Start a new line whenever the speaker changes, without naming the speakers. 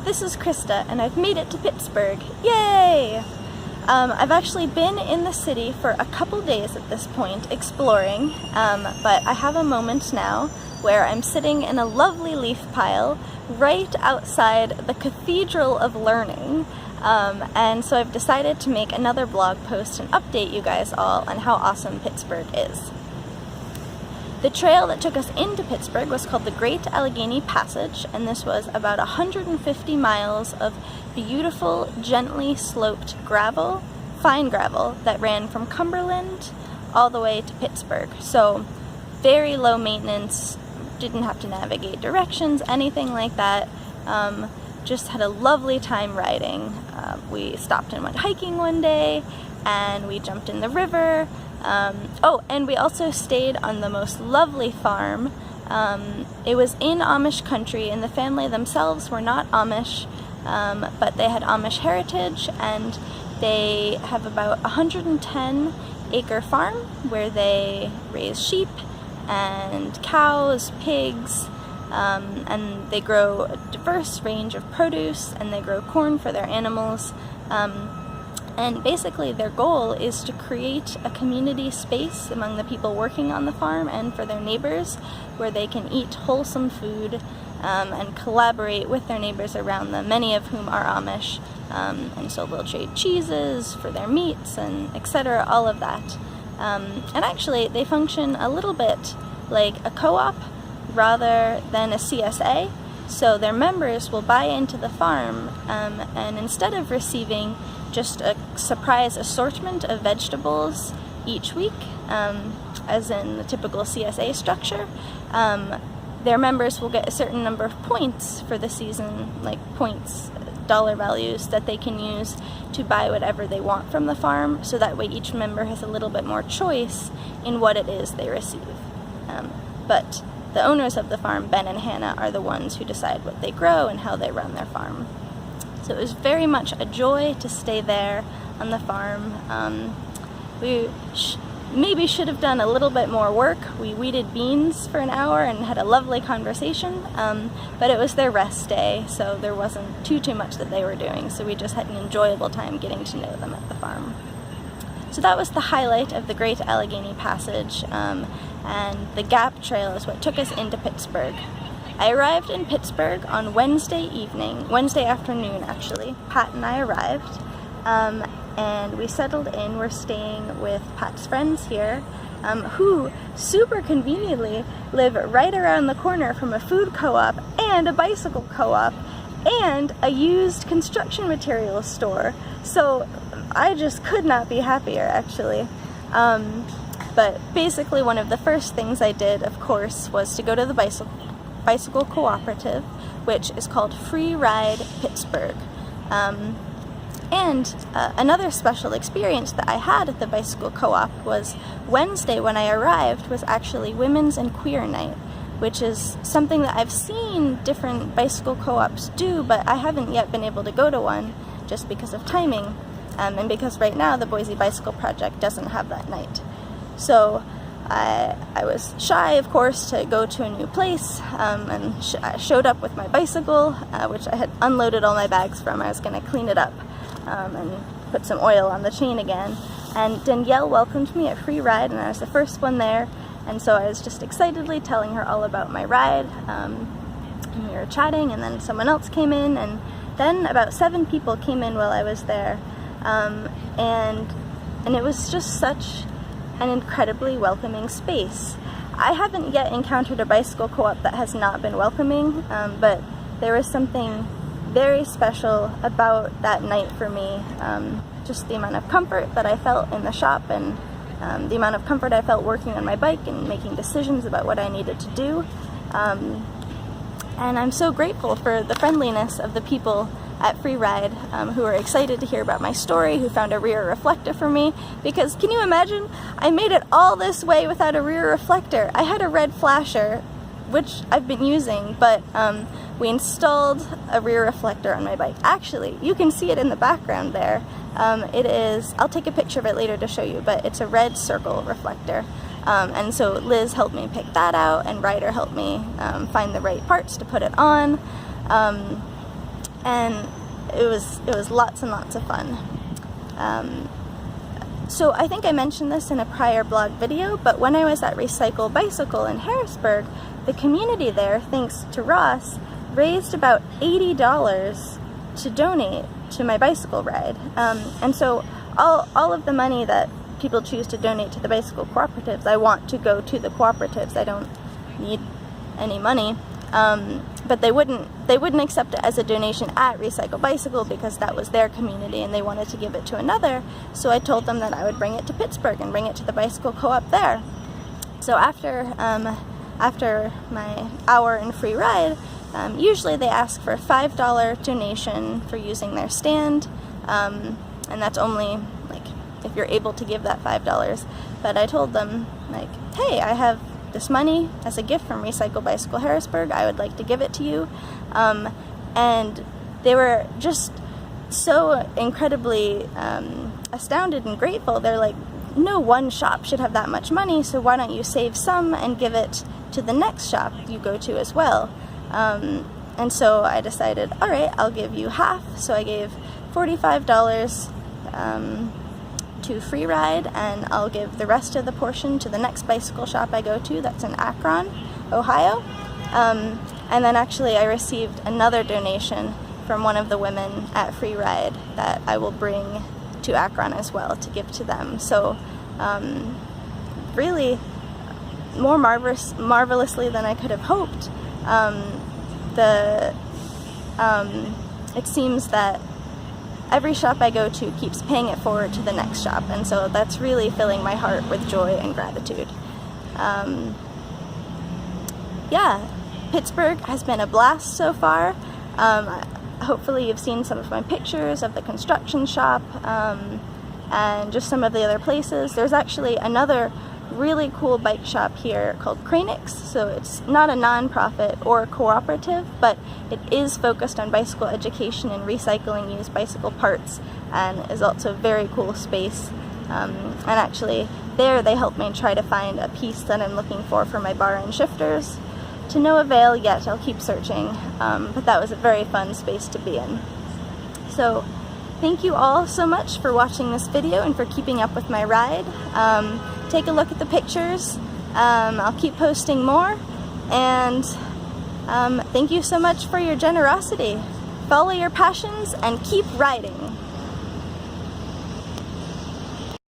this is Krista, and I've made it to Pittsburgh. Yay! I've actually been in the city for a couple days at this point, exploring, but I have a moment now where I'm sitting in a lovely leaf pile right outside the Cathedral of Learning, and so I've decided to make another blog post and update you guys all on how awesome Pittsburgh is. The trail that took us into Pittsburgh was called the Great Allegheny Passage, and this was about 150 miles of beautiful, gently sloped gravel, fine gravel, that ran from Cumberland all the way to Pittsburgh. So very low maintenance, didn't have to navigate directions, anything like that. Just had a lovely time riding. We stopped and went hiking one day, and we jumped in the river. And we also stayed on the most lovely farm. It was in Amish country, and the family themselves were not Amish, but they had Amish heritage, and they have about 110-acre farm where they raise sheep and cows, pigs, and they grow a diverse range of produce, and they grow corn for their animals. And basically their goal is to create a community space among the people working on the farm and for their neighbors where they can eat wholesome food and collaborate with their neighbors around them, many of whom are Amish. And so they'll trade cheeses for their meats and etc., all of that. And actually they function a little bit like a co-op rather than a CSA. So their members will buy into the farm, and instead of receiving just a surprise assortment of vegetables each week, as in the typical CSA structure, their members will get a certain number of points for the season, like points, dollar values that they can use to buy whatever they want from the farm, so that way each member has a little bit more choice in what it is they receive. But the owners of the farm, Ben and Hannah, are the ones who decide what they grow and how they run their farm. So it was very much a joy to stay there on the farm. We maybe should have done a little bit more work. We weeded beans for an hour and had a lovely conversation, but it was their rest day, so there wasn't too much that they were doing, so we just had an enjoyable time getting to know them at the farm. So that was the highlight of the Great Allegheny Passage, and the Gap Trail is what took us into Pittsburgh. I arrived in Pittsburgh on Wednesday afternoon actually. Pat and I arrived, and we settled in. We're staying with Pat's friends here, who super conveniently live right around the corner from a food co-op and a bicycle co-op and a used construction materials store. So I just could not be happier, actually. But basically one of the first things I did, of course, was to go to the bicycle cooperative, which is called Free Ride Pittsburgh. Another special experience that I had at the bicycle co-op was Wednesday when I arrived was actually Women's and Queer Night, which is something that I've seen different bicycle co-ops do, but I haven't yet been able to go to one just because of timing, and because right now the Boise Bicycle Project doesn't have that night. So I was shy, of course, to go to a new place, and I showed up with my bicycle, which I had unloaded all my bags from. I was going to clean it up and put some oil on the chain again. And Danielle welcomed me at Free Ride, and I was the first one there, and so I was just excitedly telling her all about my ride, and we were chatting, and then someone else came in, and then about 7 people came in while I was there, and it was just such an incredibly welcoming space. I haven't yet encountered a bicycle co-op that has not been welcoming, but there was something very special about that night for me. Just the amount of comfort that I felt in the shop, and the amount of comfort I felt working on my bike and making decisions about what I needed to do. And I'm so grateful for the friendliness of the people at Free Ride, who were excited to hear about my story, who found a rear reflector for me, because can you imagine? I made it all this way without a rear reflector. I had a red flasher, which I've been using, but we installed a rear reflector on my bike. Actually, you can see it in the background there. It is, I'll take a picture of it later to show you, but it's a red circle reflector. And so Liz helped me pick that out, and Ryder helped me find the right parts to put it on. and it was lots and lots of fun. So I think I mentioned this in a prior blog video, but when I was at Recycle Bicycle in Harrisburg, the community there, thanks to Ross, raised about $80 to donate to my bicycle ride. And so all of the money that people choose to donate to the bicycle cooperatives, I want to go to the cooperatives. I don't need any money. But they wouldn't accept it as a donation at Recycle Bicycle because that was their community and they wanted to give it to another. So I told them that I would bring it to Pittsburgh and bring it to the bicycle co-op there. So after my hour and free ride, usually they ask for a $5 donation for using their stand, and that's only like if you're able to give that $5. But I told them, like, hey, I have this money as a gift from Recycle Bicycle Harrisburg, I would like to give it to you. And they were just so incredibly astounded and grateful. They're like, no one shop should have that much money, so why don't you save some and give it to the next shop you go to as well. And so I decided, all right, I'll give you half. So I gave $45 to free ride, and I'll give the rest of the portion to the next bicycle shop I go to, that's in Akron, Ohio. And then actually I received another donation from one of the women at Free Ride that I will bring to Akron as well to give to them. So really more marvelously than I could have hoped. It seems that every shop I go to keeps paying it forward to the next shop, and so that's really filling my heart with joy and gratitude. Yeah, Pittsburgh has been a blast so far. Hopefully you've seen some of my pictures of the construction shop and just some of the other places. There's actually another really cool bike shop here called Cranix. So it's not a non-profit or a cooperative, but it is focused on bicycle education and recycling used bicycle parts, and is also a very cool space. And actually there they helped me try to find a piece that I'm looking for my bar and shifters. To no avail yet, I'll keep searching, but that was a very fun space to be in. So thank you all so much for watching this video and for keeping up with my ride. Take a look at the pictures. I'll keep posting more, and thank you so much for your generosity. Follow your passions and keep riding.